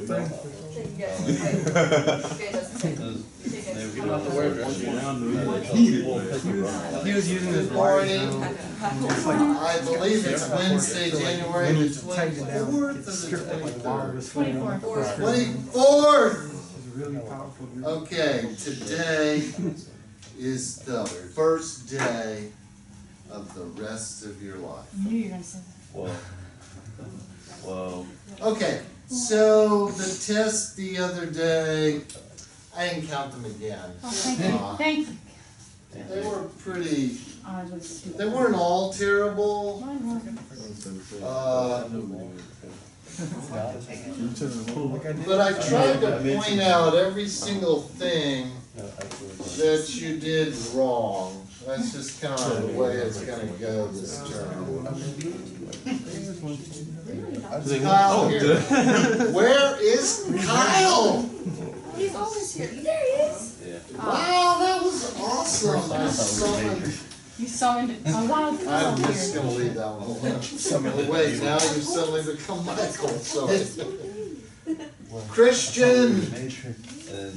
He was using his morning. I believe it's Wednesday, January the 24th. 24th! Okay, today is the first day of the rest of your life. I knew you were going to say that. Whoa. Okay, so the test the other day, I didn't count them again. Oh, thank you. Thank you. They were pretty, Oh, it was stupid. they weren't all terrible. Mine wasn't. But I tried to point out every single thing that you did wrong. That's just kind of the way it's going to go this term. Kyle, here. Where is Kyle? He's always here. There he is. Wow, that was awesome. I summoned. You summoned a wild I'm card just here. going to leave that one alone. Wait, now you suddenly become Michael. Sorry. Christian. And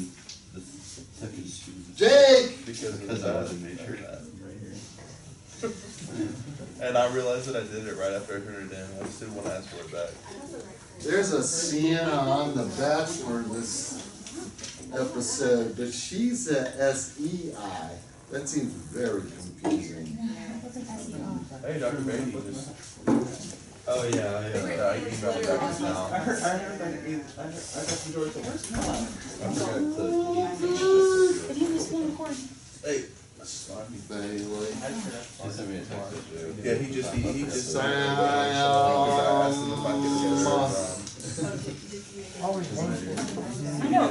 the second student. Jake. Because I was in Matrix. And I realized that I did it right after I turned it in. I just didn't want to ask for it back. There's a Sienna on The Bachelor this episode, but she's a SEI. That seems very confusing. Hey, Dr. Beatty just. Oh, yeah. I came back just now. I heard that I got some George the first time. I forgot to. Did he just want to record? Hey. Bailey. He sent me a text. Yeah, he just Sam. I asked him if I could I know.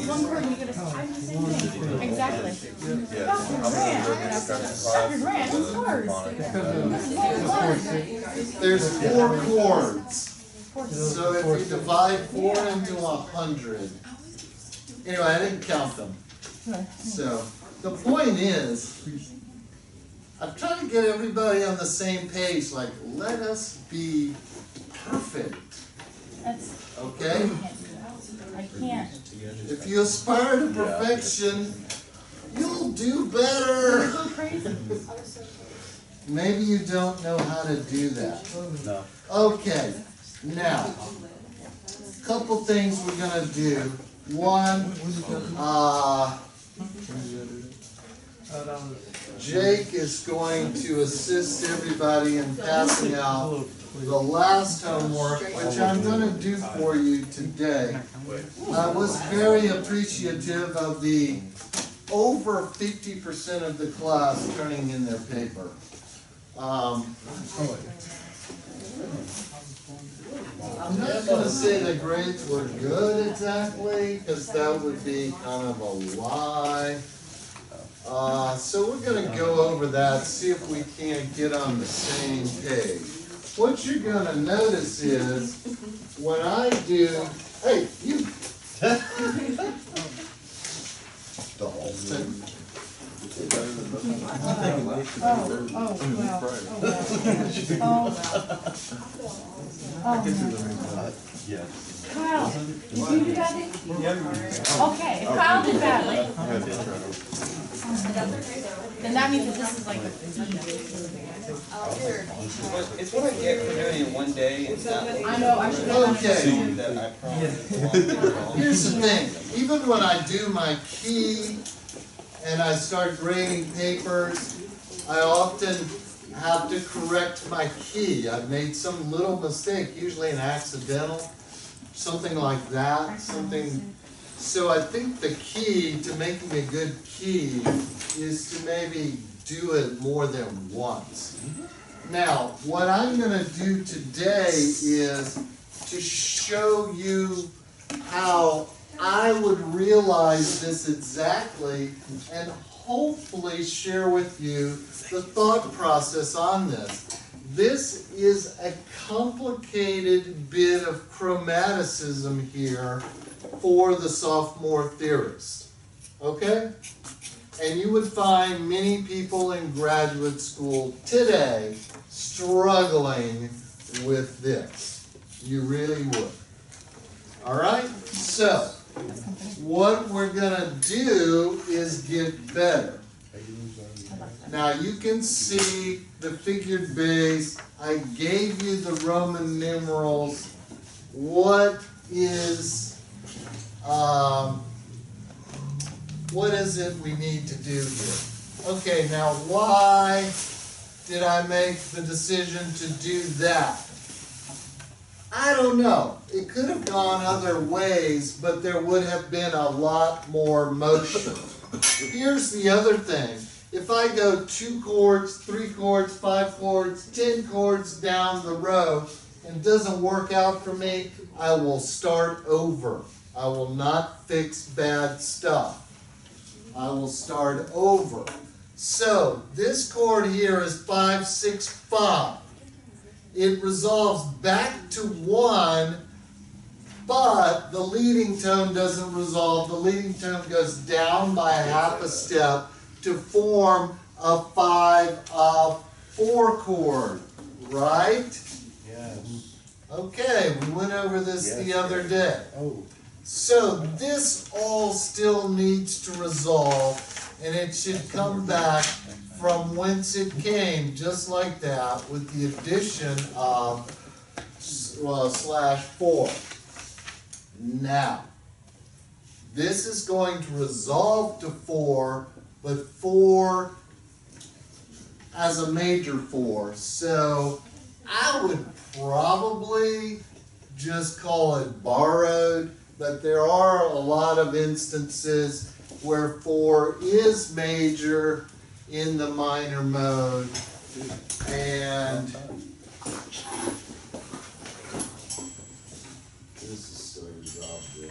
One cord you get a time the same thing. Exactly. Dr. Grant, who's hard? There's 4 chords. So if you divide 4 into 100. Anyway, I didn't count them. So the point is, I'm trying to get everybody on the same page, like, let us be perfect. That's, Okay? I can't. If you aspire to perfection, you'll do better. Go crazy. Maybe you don't know how to do that. No. Okay, now, a couple things we're gonna do. One, Jake is going to assist everybody in passing out the last homework, which I'm going to do for you today. I was very appreciative of the over 50% of the class turning in their paper. I'm not going to say the grades were good exactly, because that would be kind of a lie. So we're going to go over that, see if we can't get on the same page. What you're going to notice is, when I do, hey, you, Dalton. Yes. Kyle, did you do that? Okay, if Kyle did badly, then that means that this is like. It's what I get for doing it in one day and not. I know, I should have. Okay. That I probably. Here's the thing, even when I do my key and I start grading papers, I often have to correct my key. I've made some little mistake, usually an accidental, something like that, something. So I think the key to making a good key is to maybe do it more than once. Now, what I'm going to do today is to show you how I would realize this exactly and hopefully share with you the thought process on this. This is a complicated bit of chromaticism here for the sophomore theorist, okay? And you would find many people in graduate school today struggling with this. You really would. All right, so what we're gonna do is get better. Now you can see the figured base. I gave you the Roman numerals. What is it we need to do here? Okay, now why did I make the decision to do that? I don't know. It could have gone other ways, but there would have been a lot more motion. Here's the other thing. If I go 2 chords, 3 chords, 5 chords, 10 chords down the row, and it doesn't work out for me, I will start over. I will not fix bad stuff. I will start over. So this chord here is 5, 6, 5. It resolves back to 1, but the leading tone doesn't resolve. The leading tone goes down by a half a step to form a 5-4 chord, right? Yes. Okay, we went over this Yes, the other day. Oh. So this all still needs to resolve, and it should come back from whence it came, just like that, with the addition of /4. Now, this is going to resolve to 4, but 4 as a major 4. So I would probably just call it borrowed, but there are a lot of instances where 4 is major in the minor mode, and this is starting to drop big.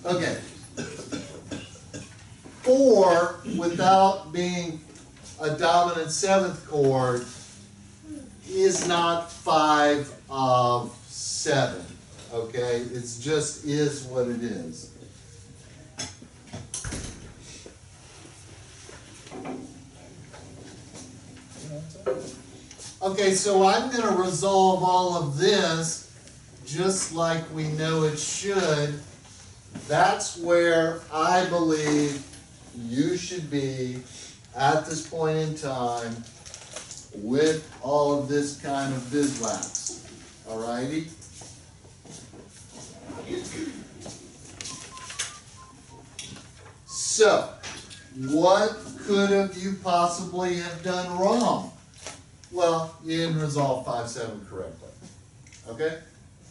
Okay. 4 without being a dominant 7th chord is not 5 of 7. Okay, it's just is what it is. Okay, so I'm going to resolve all of this just like we know it should. That's where I believe you should be at this point in time with all of this kind of bislaps. Alrighty? So, what could have you possibly have done wrong? Well, you didn't resolve 5-7 correctly. Okay?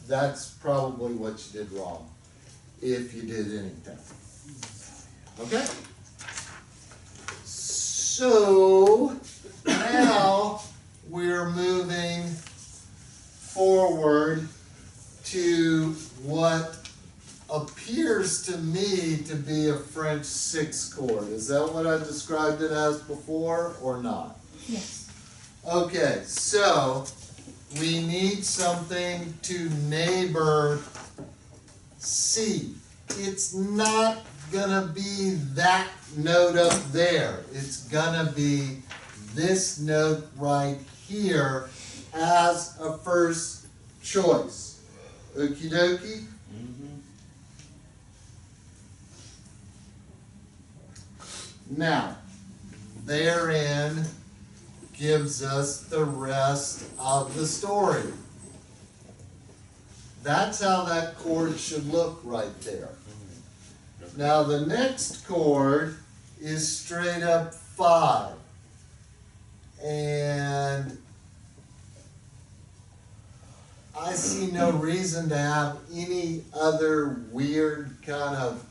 That's probably what you did wrong, if you did anything. Okay? So, now we're moving forward to what appears to me to be a French 6 chord. Is that what I described it as before, or not? Yes. Okay, so we need something to neighbor C. It's not gonna be that note up there. It's gonna be this note right here as a first choice. Okie dokie? Now, therein gives us the rest of the story. That's how that chord should look right there. Now the next chord is straight up 5. And I see no reason to have any other weird kind of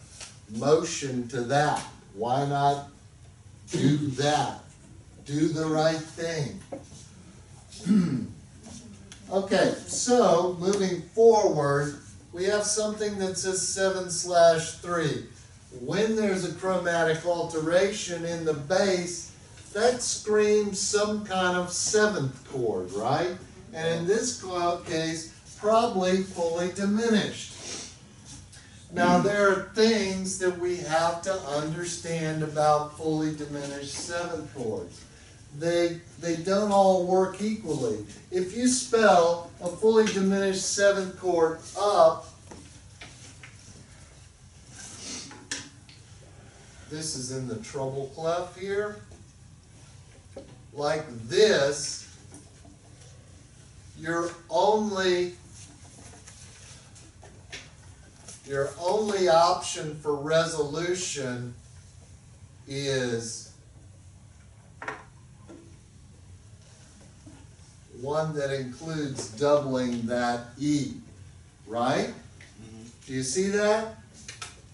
motion to that. Why not do that? Do the right thing. Okay, so moving forward, we have something that says 7/3. When there's a chromatic alteration in the bass, that screams some kind of 7th chord, right? And in this case, probably fully diminished. Now there are things that we have to understand about fully diminished 7th chords. they don't all work equally. If you spell a fully diminished seventh chord up, this is in the treble clef here, like this, your only option for resolution is one that includes doubling that E, right? Do you see that?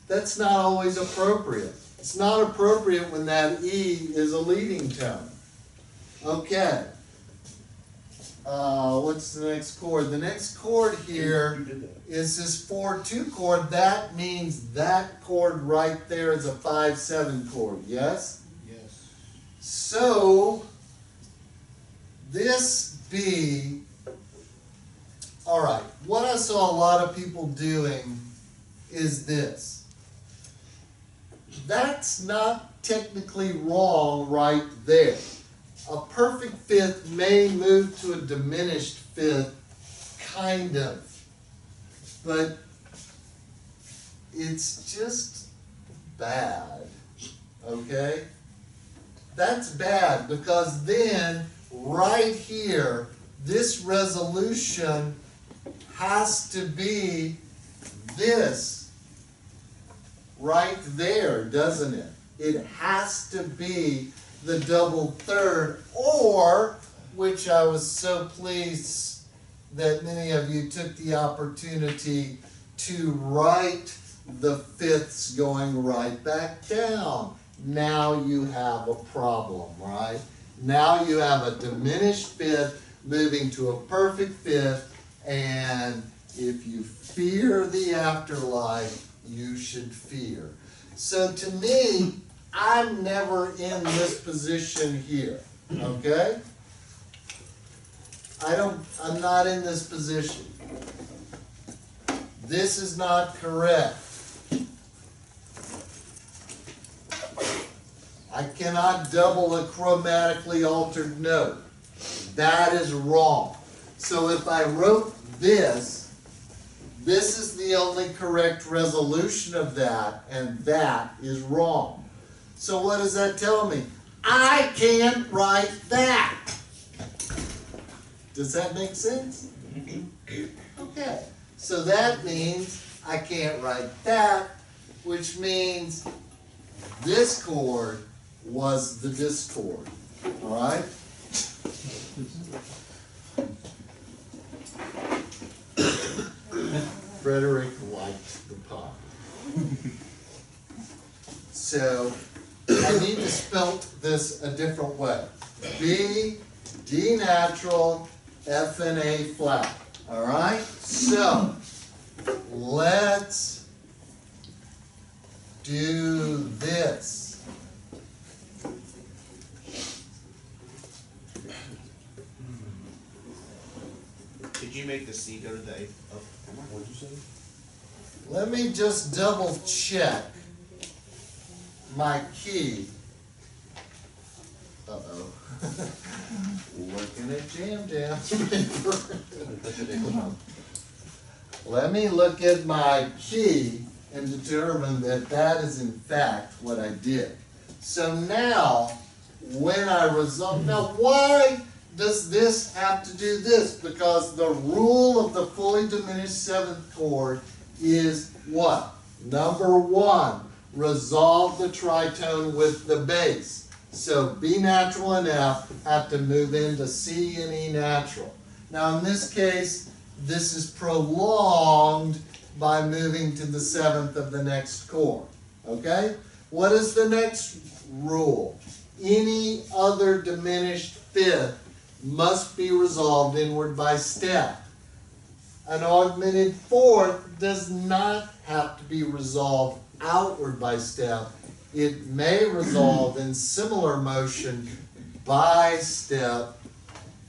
That's not always appropriate. It's not appropriate when that E is a leading tone. Okay. What's the next chord? The next chord here is this 4-2 chord. That means that chord right there is a 5-7 chord, yes? Yes. So, this B, all right, what I saw a lot of people doing is this. That's not technically wrong right there. A perfect fifth may move to a diminished fifth, kind of. But it's just bad, okay? That's bad because then right here, this resolution has to be this right there, doesn't it? It has to be the double third, or, which I was so pleased that many of you took the opportunity to write the fifths going right back down. Now you have a problem, right? Now you have a diminished fifth moving to a perfect fifth, and if you fear the afterlife, you should fear. So to me, I'm never in this position here, okay? I'm not in this position. This is not correct. I cannot double a chromatically altered note. That is wrong. So if I wrote this is the only correct resolution of that, and that is wrong. So what does that tell me? I can't write that. Does that make sense? Okay. So that means I can't write that, which means this chord was the discord. All right? Frederick liked the pop. So I need to spell this a different way. B, D natural, F and A flat. All right? So let's do this. Did you make the C go to the A? Oh, what'd you say? Let me just double check my key. Uh-oh. Looking at Jam. Let me look at my key and determine that that is in fact what I did. So now, when I resolve, now why does this have to do this? Because the rule of the fully diminished seventh chord is what? Number one, resolve the tritone with the bass. So B natural and F have to move into C and E natural. Now in this case, this is prolonged by moving to the seventh of the next chord. Okay? What is the next rule? Any other diminished fifth must be resolved inward by step. An augmented fourth does not have to be resolved outward by step. It may resolve in similar motion by step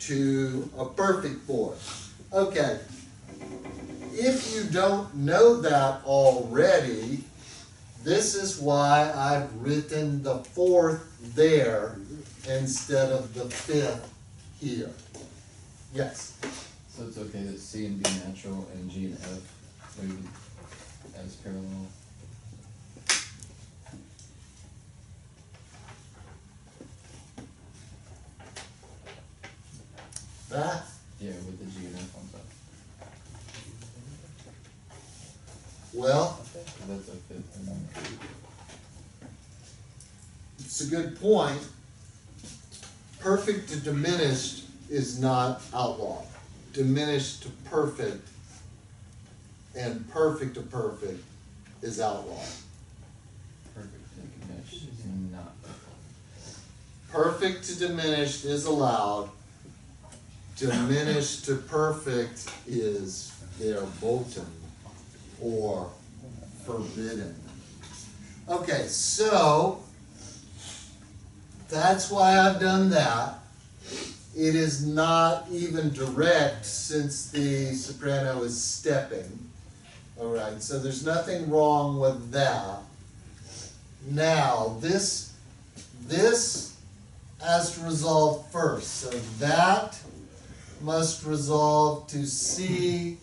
to a perfect fourth. Okay, if you don't know that already, This is why I've written the 4th there instead of the 5th here. Yes? So it's okay that C and B natural and G and F maybe as parallel? That? Yeah, with the G and F on top. Well, That's a fifth and then. it's a good point. Perfect to diminished is not outlawed. Diminished to perfect and perfect to perfect is outlawed. Perfect to diminished is not. Perfect to diminished is allowed. Diminished to perfect is verboten or forbidden. Okay, so that's why I've done that. It is not even direct since the soprano is stepping. All right, so there's nothing wrong with that. Now, this has to resolve first. So that must resolve to C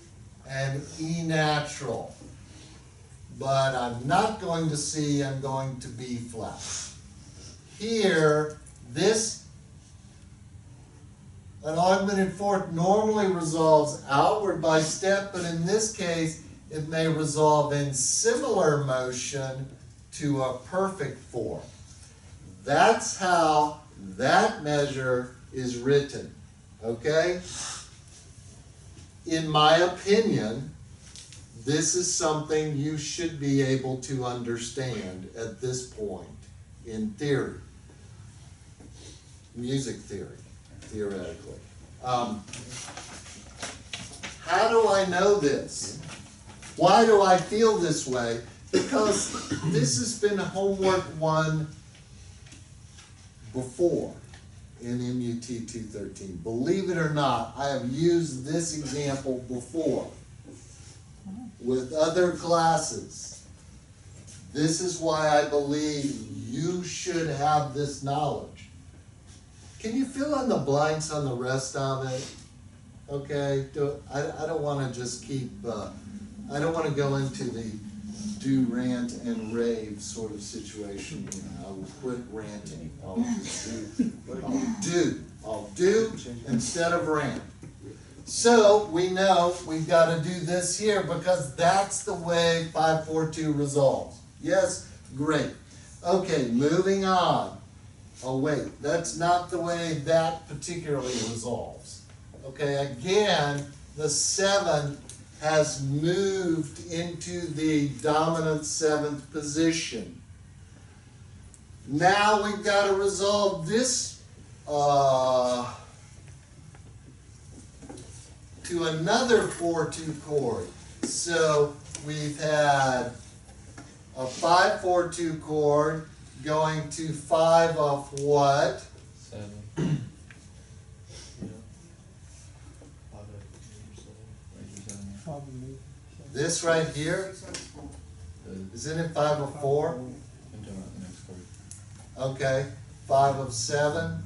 and E natural. But I'm not going to C, I'm going to B flat. Here, an augmented fourth normally resolves outward by step, but in this case, it may resolve in similar motion to a perfect form. That's how that measure is written, okay? In my opinion, this is something you should be able to understand at this point in theory, music theory, theoretically. How do I know this? Why do I feel this way? Because this has been homework 1 before in MUT 213. Believe it or not, I have used this example before with other classes. This is why I believe you should have this knowledge. Can you fill in the blanks on the rest of it? Okay, I don't want to just keep, I don't want to go into the do, rant, and rave sort of situation. I will quit ranting. I'll just I'll do instead of rant. So we know we've got to do this here because that's the way 542 resolves. Yes? Great. Okay, moving on. Oh wait, that's not the way that particularly resolves. Okay, again, the 7 has moved into the dominant 7th position. Now we've got to resolve this to another 4-2 chord. So we've had a 5-4-2 chord going to 5 of what? 7. This right here? Isn't it 5 of 4? I'm talking about the next chord. Okay, 5 of 7. I'm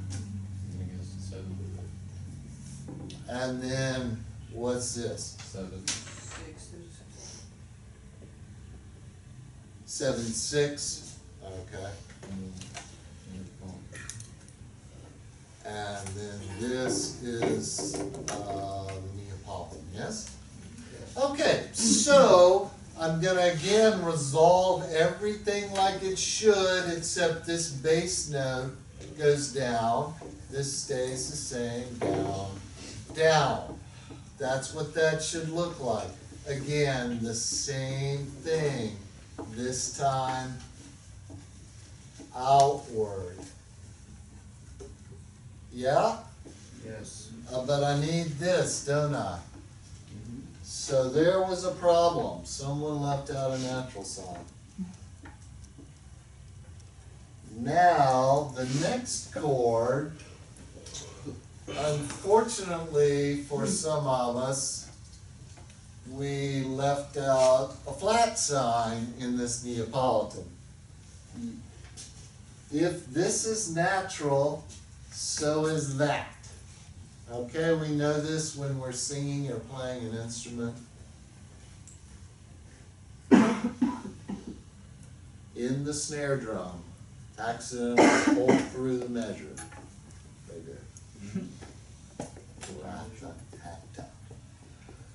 gonna guess 7. And then what's this? 7. 7, 6. Okay. And then this is the Neapolitan, yes? Okay, so I'm going to again resolve everything like it should, except this bass note goes down. This stays the same, down, down. That's what that should look like. Again, the same thing. This time, outward. Yeah? Yes. But I need this, don't I? So there was a problem. Someone left out a natural sign. Now, the next chord, unfortunately for some of us, we left out a flat sign in this Neapolitan. If this is natural, so is that. Okay, we know this when we're singing or playing an instrument. In the snare drum, accidentally pull through the measure. Right there.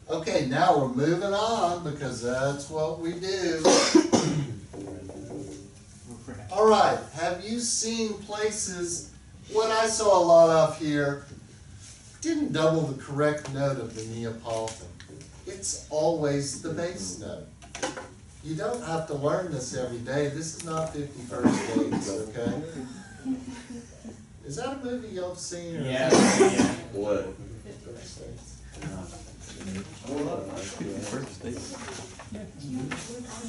Okay, now we're moving on because that's what we do. All right, have you seen places, what I saw a lot of here, didn't double the correct note of the Neapolitan. It's always the bass note. You don't have to learn this every day. This is not 51st Dates, okay? Is that a movie y'all have seen? Or Yeah. What?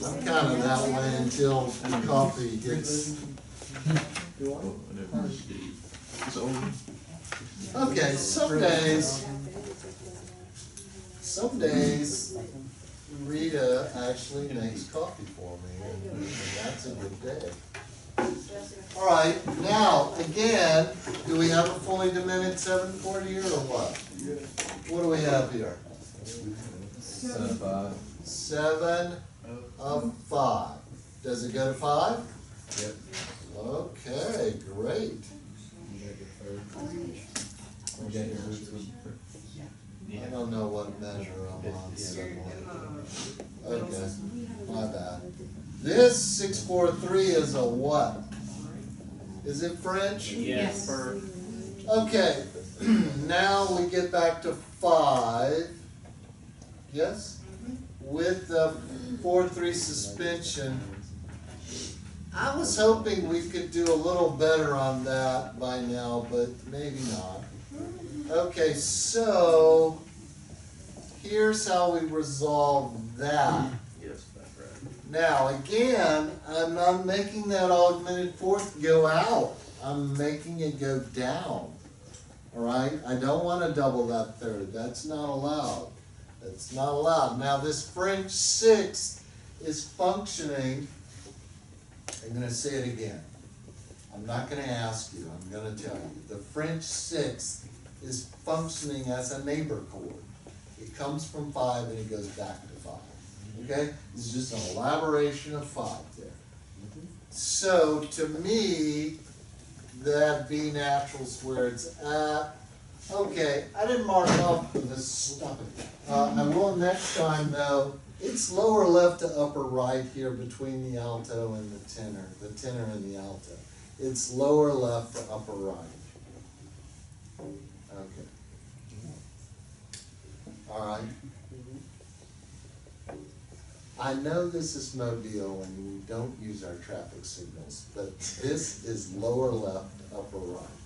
I'm kind of that way until coffee hits. Okay, some days Rita actually makes coffee for me, and that's a good day. All right, now, again, do we have a fully diminished 740 or what? What do we have here? 7 of 5. Does it go to 5? Yep. Okay, great. I don't know what measure I'm on suddenly. Okay, my bad. This 643 is a what? Is it French? Yes. Okay, now we get back to 5. Yes? With the 4-3 suspension. I was hoping we could do a little better on that by now, but maybe not. Okay, so here's how we resolve that. Yes, that's right. Now, again, I'm not making that augmented fourth go out. I'm making it go down. All right? I don't want to double that third. That's not allowed. That's not allowed. Now, this French sixth is functioning. I'm going to say it again. I'm not going to ask you. I'm going to tell you. The French sixth is functioning as a neighbor chord. It comes from 5 and it goes back to 5. Okay? It's just an elaboration of 5 there. So, to me, that B natural's where it's at. Okay, I didn't mark off for this stuff. I will next time, though. It's lower left to upper right here between the alto and the tenor and the alto. It's lower left to upper right. Okay. All right. I know this is Mobile and we don't use our traffic signals, but this is lower left, upper right.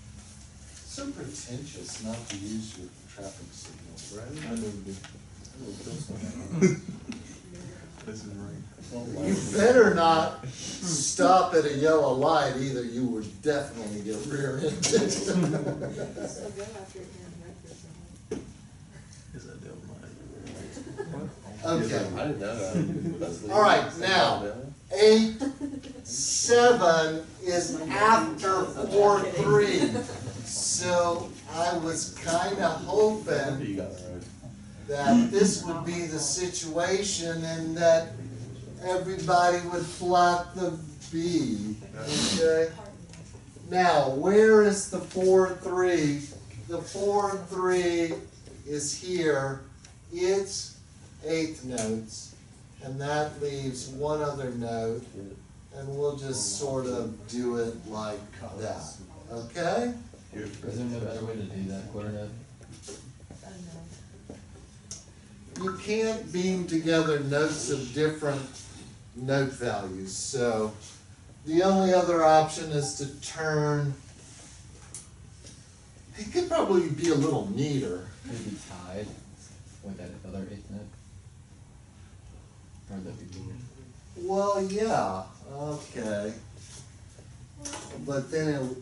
So pretentious not to use your traffic signals, right? This is right. You better not stop at a yellow light either. You would definitely get rear-ended. Is that devil mind? Okay. I didn't know that. All right, now, 8, 7 is after 4-3. So I was kind of hoping You got it right. that this would be the situation and that everybody would plot the B. Okay? Now, where is the 4-3? The 4-3 is here. It's 8th notes, and that leaves one other note, and we'll just sort of do it like that. Okay? Is there no better way to do that quarter note? You can't beam together notes of different note values, so the only other option is to turn. It could probably be a little neater. Could it be tied with that other 8th note? Or would that be weird? Well, yeah, okay. But then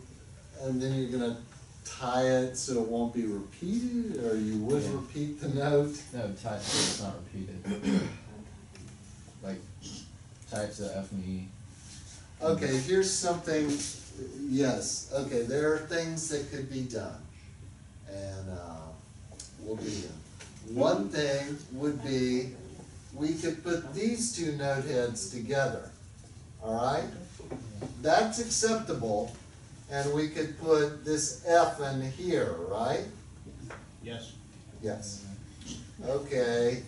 and then you're gonna tie it so it won't be repeated, or you would repeat the note? No, tied so it's not repeated. types of F and E. Okay, here's something, yes, okay, there are things that could be done. And, we'll do them. One thing would be, we could put these two note heads together, all right? That's acceptable, and we could put this F in here, right? Yes. Yes. Okay.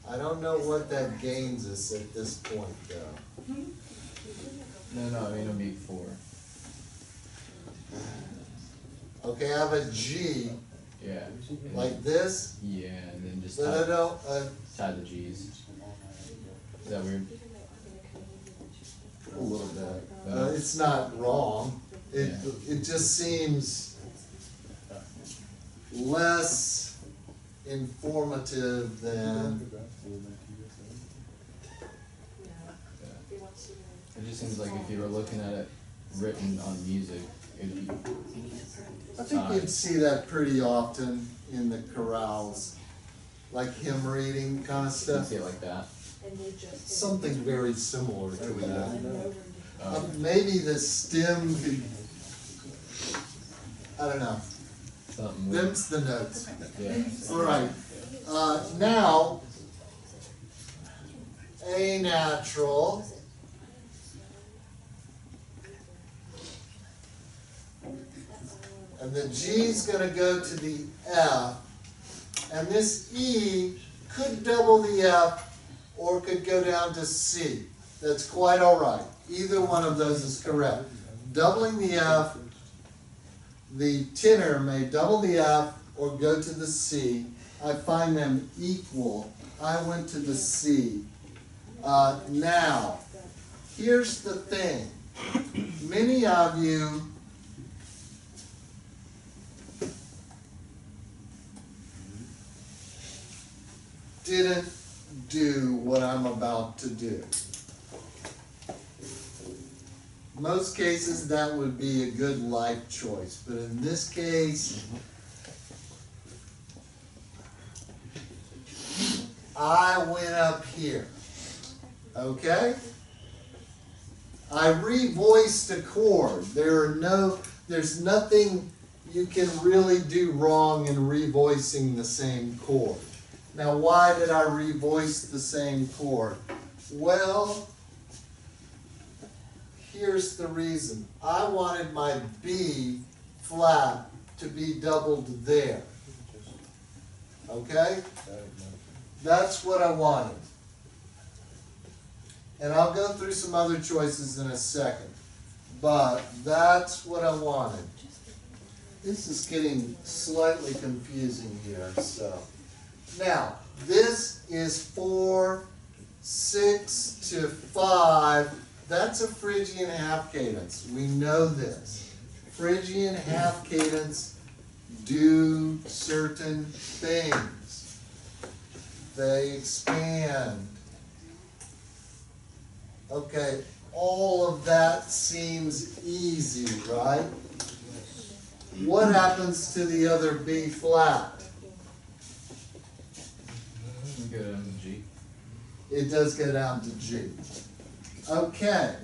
I don't know what that gains us at this point, though. No, I mean it'll be 4. Okay, I have a G Yeah. like this. Yeah, and then just No, tie the G's. Is that weird? a little bit. It's not wrong. It just seems less informative than. It just seems like if you were looking at it written on music, it'd be. I think you'd see that pretty often in the chorales, like hymn reading kind of You stuff. see it like that. Something very similar to that. Maybe the stem could, I don't know. Something weird. Them's the notes. Yeah. All right. Now, A natural. And the G's gonna go to the F. And this E could double the F or could go down to C. That's quite all right. Either one of those is correct. Doubling the F, the tenor may double the F or go to the C. I find them equal. I went to the C. Now, here's the thing. Many of you didn't do what I'm about to do. Most cases that would be a good life choice, but in this case, I went up here, okay? I revoiced a chord. There's nothing you can really do wrong in revoicing the same chord. Now, why did I revoice the same chord? Well, here's the reason. I wanted my B flat to be doubled there. Okay? That's what I wanted. And I'll go through some other choices in a second. But that's what I wanted. This is getting slightly confusing here, so. Now, this is 4, 6 to 5. That's a Phrygian half cadence. We know this. Phrygian half cadence do certain things. They expand. Okay, all of that seems easy, right? What happens to the other B flat? Go down to G. It does go down to G. Okay,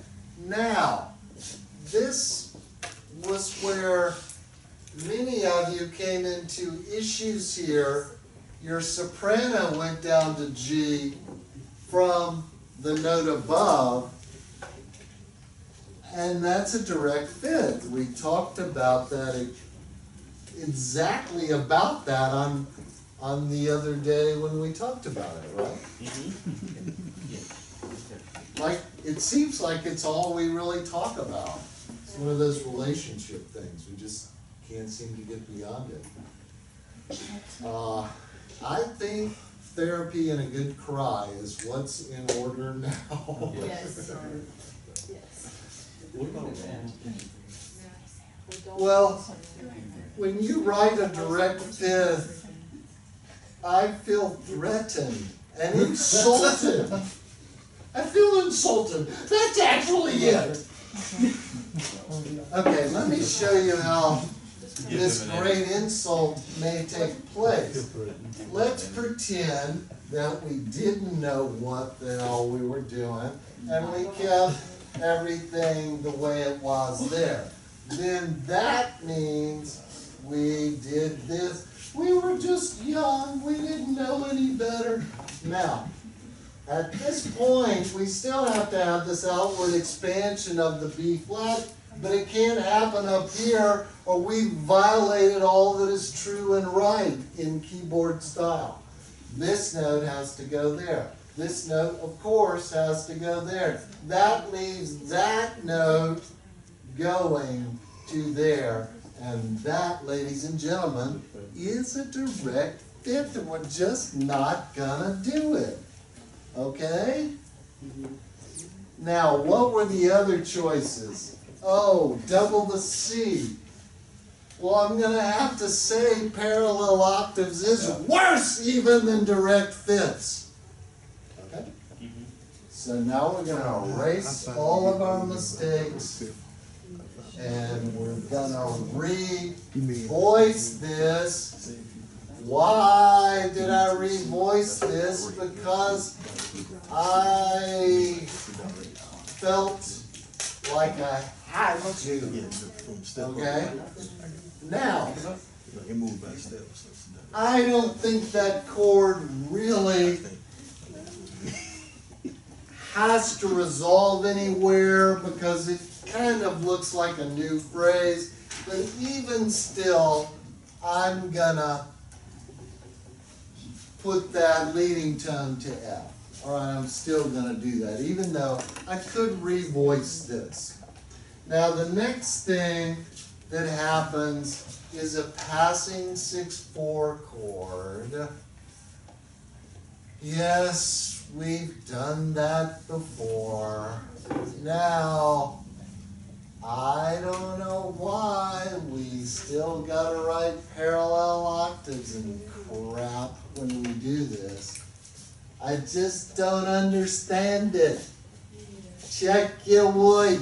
now, this was where many of you came into issues here. Your soprano went down to G from the note above, and that's a direct fifth. We talked about that, exactly about that on the other day when we talked about it, right? Like, it seems like it's all we really talk about. It's one of those relationship things. We just can't seem to get beyond it. I think therapy and a good cry is what's in order now. Yes. What about Well, when you write a direct fifth, I feel threatened and insulted. I feel insulted. That's actually it. Okay, let me show you how this great insult may take place. Let's pretend that we didn't know what the hell we were doing, and we kept everything the way it was there. Then that means we did this. We were just young, we didn't know any better. Now, at this point, we still have to have this outward expansion of the B flat, but it can't happen up here or we violated all that is true and right in keyboard style. This note has to go there. This note, of course, has to go there. That leaves that note going to there. And that, ladies and gentlemen, is a direct fit, and we're just not gonna do it. Okay? Now, what were the other choices? Oh, double the C. Well, I'm going to have to say parallel octaves is worse even than direct fifths. Okay? So now we're going to erase all of our mistakes, and we're going to re-voice this. Why did I re-voice this? Because I felt like I had to. Okay? Now, I don't think that chord really has to resolve anywhere because it kind of looks like a new phrase, but even still, I'm gonna put that leading tone to F. All right, I'm still gonna do that, even though I could revoice this. Now, the next thing that happens is a passing 6/4 chord. Yes, we've done that before. Now, I don't know why we still gotta write parallel octaves and crap when we do this. I just don't understand it. Check your work.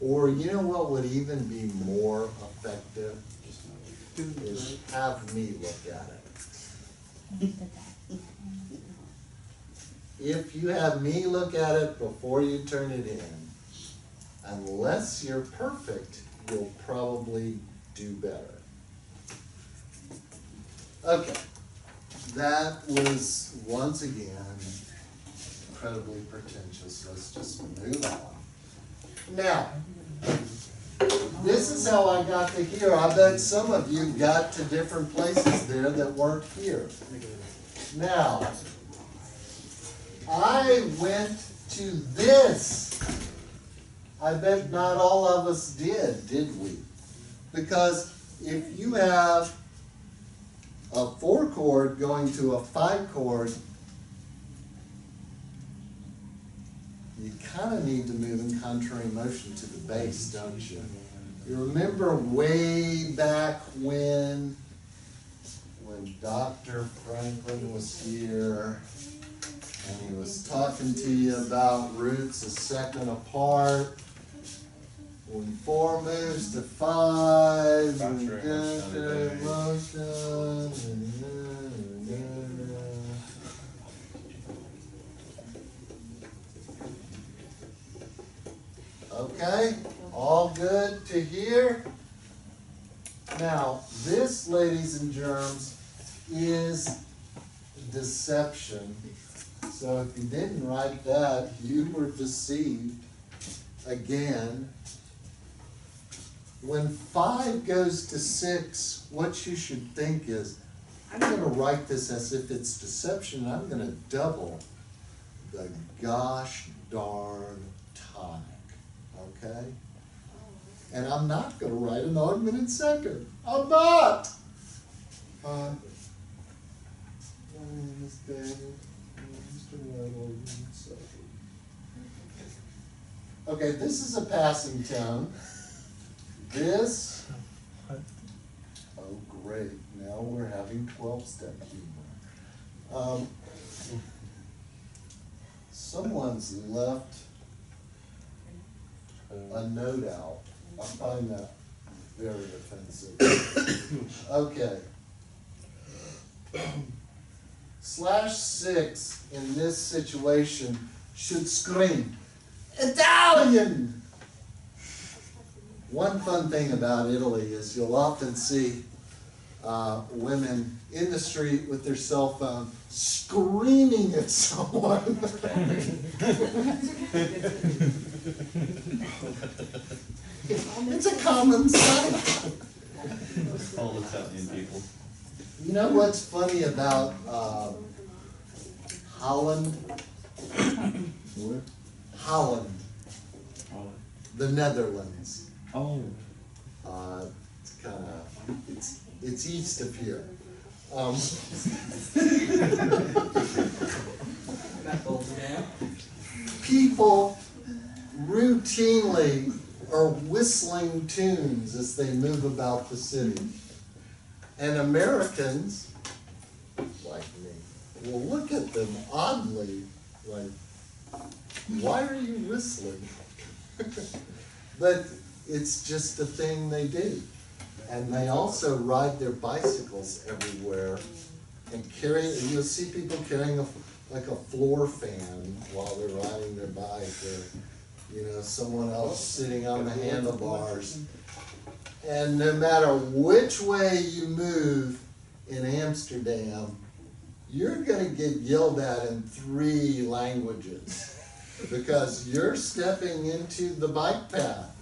Or you know what would even be more effective? Is have me look at it. If you have me look at it before you turn it in, unless you're perfect, you'll probably do better. Okay, that was once again incredibly pretentious. Let's just move on. Now, this is how I got to here. I bet some of you got to different places there that weren't here. Now, I went to this. I bet not all of us did we? Because if you have a 4 chord going to a 5 chord, you kind of need to move in contrary motion to the bass, don't you? You remember way back when Dr. Franklin was here and he was talking to you about roots a second apart. When 4 moves to 5, and contrary motion. Okay, all good to here? Now, this, ladies and germs, is deception. So if you didn't write that, you were deceived again. When 5 goes to 6, what you should think is, I'm going to write this as if it's deception, and I'm going to double the gosh darn tonic. Okay? And I'm not going to write an augmented second. I'm not! Okay, this is a passing tone. This, oh great, now we're having 12-step humor. Someone's left a note out I find that very offensive. Okay. /6 in this situation should scream, Italian! One fun thing about Italy is you'll often see women in the street with their cell phone screaming at someone. It's a common sight. All Italian people. You know what's funny about Holland? Holland, the Netherlands. Oh. It's kind of, it's east of here. People routinely are whistling tunes as they move about the city. And Americans, like me, will look at them oddly, like, why are you whistling? But it's just a thing they do. And they also ride their bicycles everywhere and carry, you'll see people carrying like a floor fan while they're riding their bike, or, you know, someone else sitting on the handlebars. And no matter which way you move in Amsterdam, you're going to get yelled at in 3 languages because you're stepping into the bike path.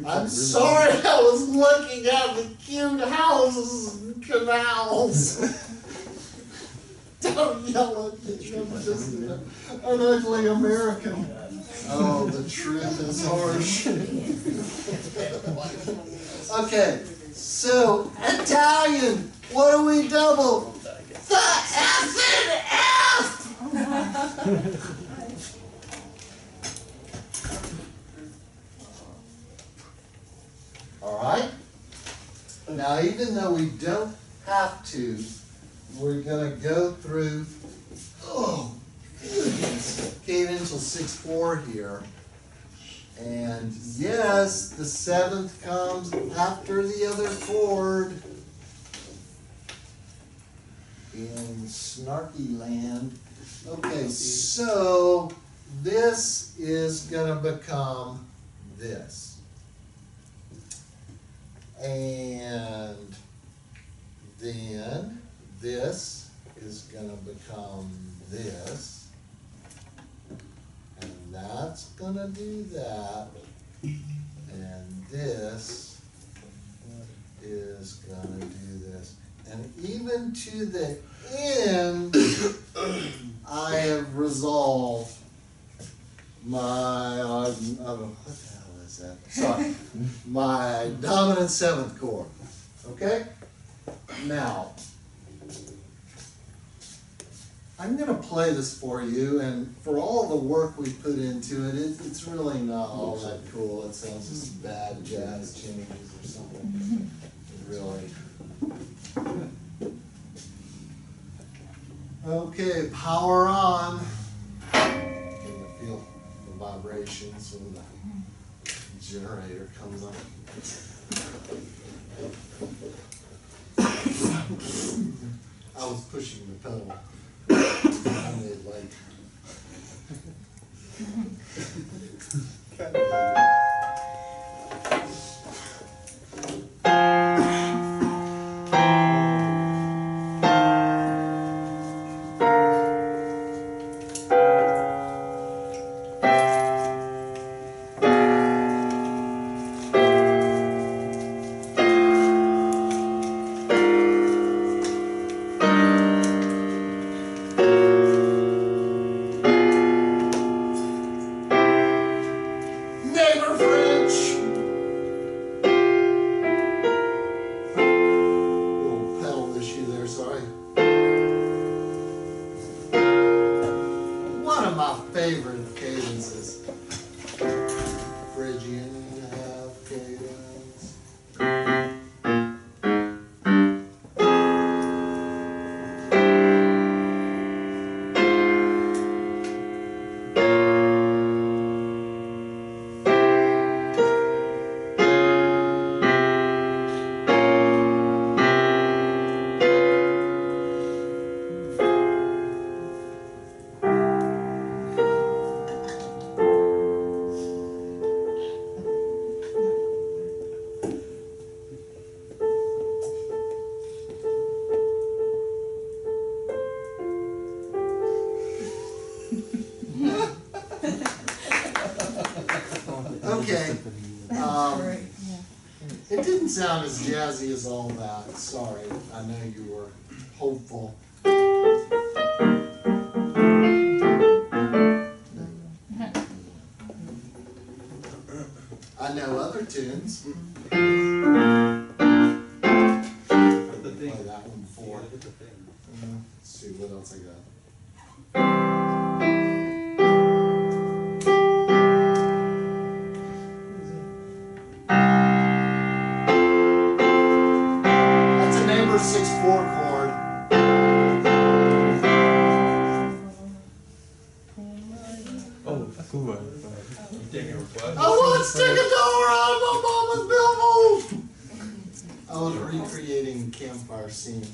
I'm sorry, I was looking at the cute houses and canals. Don't yell at me, I'm just an ugly American. Oh, the truth is harsh. Okay, so Italian, what do we double? The F and F! All right? Now, even though we don't have to, we're going to go through, oh, goodness, cadential 6/4 here. And yes, the 7th comes after the other chord in snarky land. Okay, so this is going to become this. And then this is going to become this. And that's going to do that. And this is going to do this. And even to the end, I have resolved my, what the hell is that? Sorry, my dominant 7th chord. Okay? Now, I'm going to play this for you, and for all the work we put into it, it's really not all that cool. It sounds just bad jazz changes or something. Really. Okay, power on. Can you feel the vibrations when the generator comes on? I was pushing the pedal. I made like neighbor French. Little pedal issue there, sorry. One of my favorite cadences. Phrygian half cadence. sound as jazzy as all that. Sorry, I know you were hopeful. I know other tunes. Play that one for. Let's see what else I got. That's a neighbor 6/4 chord. Oh, cool. You taking a request? I want to stick a door on my mama's billboard. I was recreating campfire scene.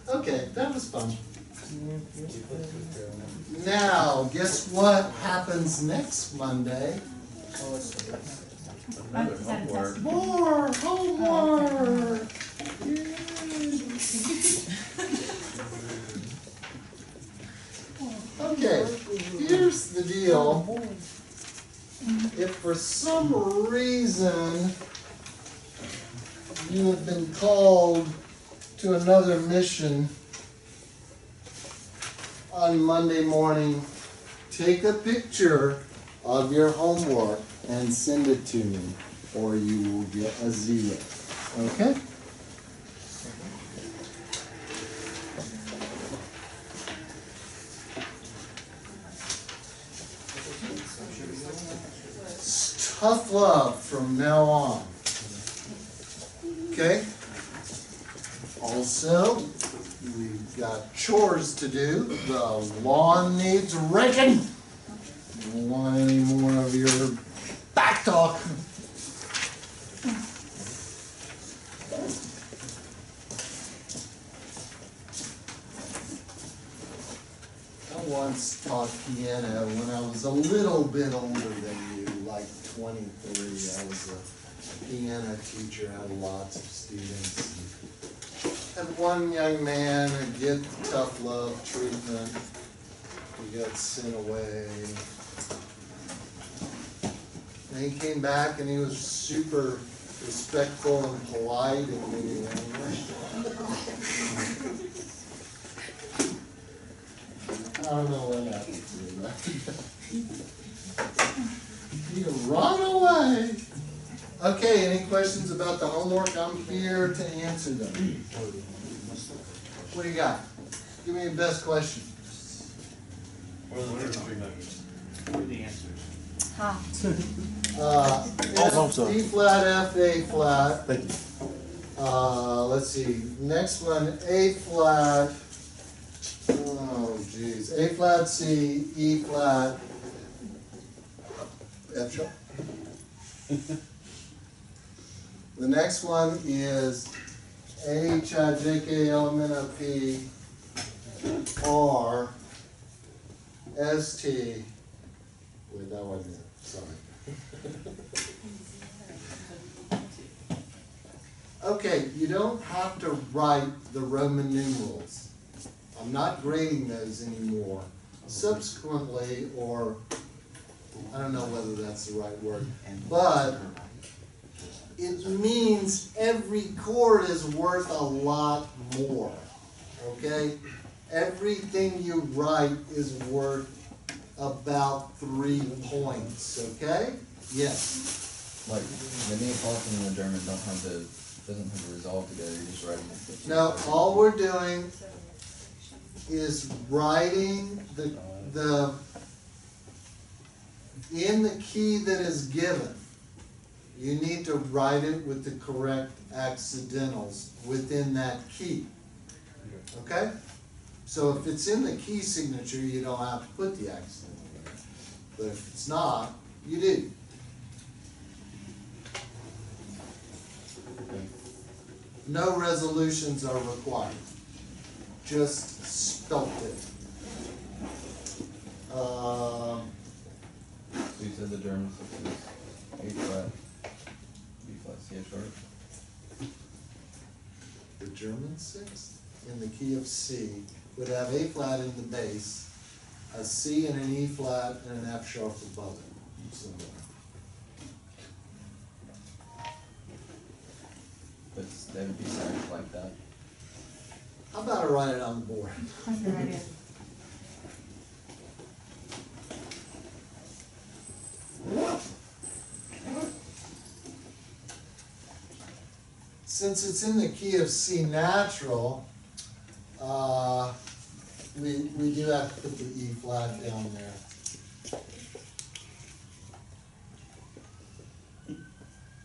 Okay, that was fun. Now, guess what happens next Monday? Another homework. More homework! Yay. Okay, here's the deal. If for some reason you have been called to another mission on Monday morning, take a picture of your homework and send it to me, or you will get a 0. Okay? Tough love from now on. Okay? Also, we've got chores to do. The lawn needs raking. Don't want any more of your back talk. I once taught piano when I was a little bit older than you, like 23. I was a piano teacher, had lots of students. Had one young man who get the tough love treatment. He got sent away. And he came back and he was super respectful and polite and maybe I don't know what happened to him. He run away. Okay, any questions about the homework? I'm here to answer them. What do you got? Give me your best question. What are the answers? E flat, F, A flat. Thank you. Let's see. Next one, A flat. Oh, geez. A flat, C, E flat, F sharp. The next one is H, I, J, K, L, M, N, O, P, R, S, T. Wait, that wasn't it. Sorry. Okay, you don't have to write the Roman numerals. I'm not grading those anymore. Subsequently, or I don't know whether that's the right word, but it means every chord is worth a lot more, okay? Everything you write is worth about 3 points, okay? Yes? Like, the Neapolitan and the German doesn't have to resolve together, you're just writing it. No, all we're doing is writing in the key that is given. You need to write it with the correct accidentals within that key. Okay? So if it's in the key signature, you don't have to put the accidental in. But if it's not, you do. No resolutions are required. Just spelt it. So you said the German 6 is A flat, B flat, C sharp? The German 6th in the key of C would have A flat in the bass, a C and an E flat and an F sharp above it. Somewhere. but they would be sounded like that. How about I write it on the board? That's a good idea. Since it's in the key of C natural, we do have to put the E flat down there.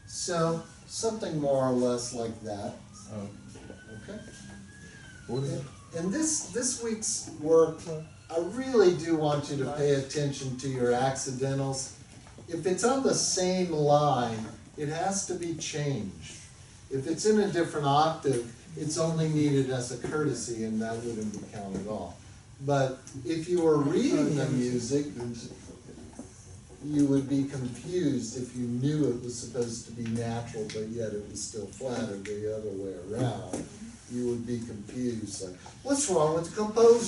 So, something more or less like that, Oh, okay? what is it? In this week's work, I really do want you to pay attention to your accidentals. If it's on the same line, it has to be changed. If it's in a different octave, it's only needed as a courtesy and that wouldn't be counted at all. But if you were reading the music, you would be confused if you knew it was supposed to be natural, but yet it was still flat, or the other way around. You would be confused, like, what's wrong with the composer?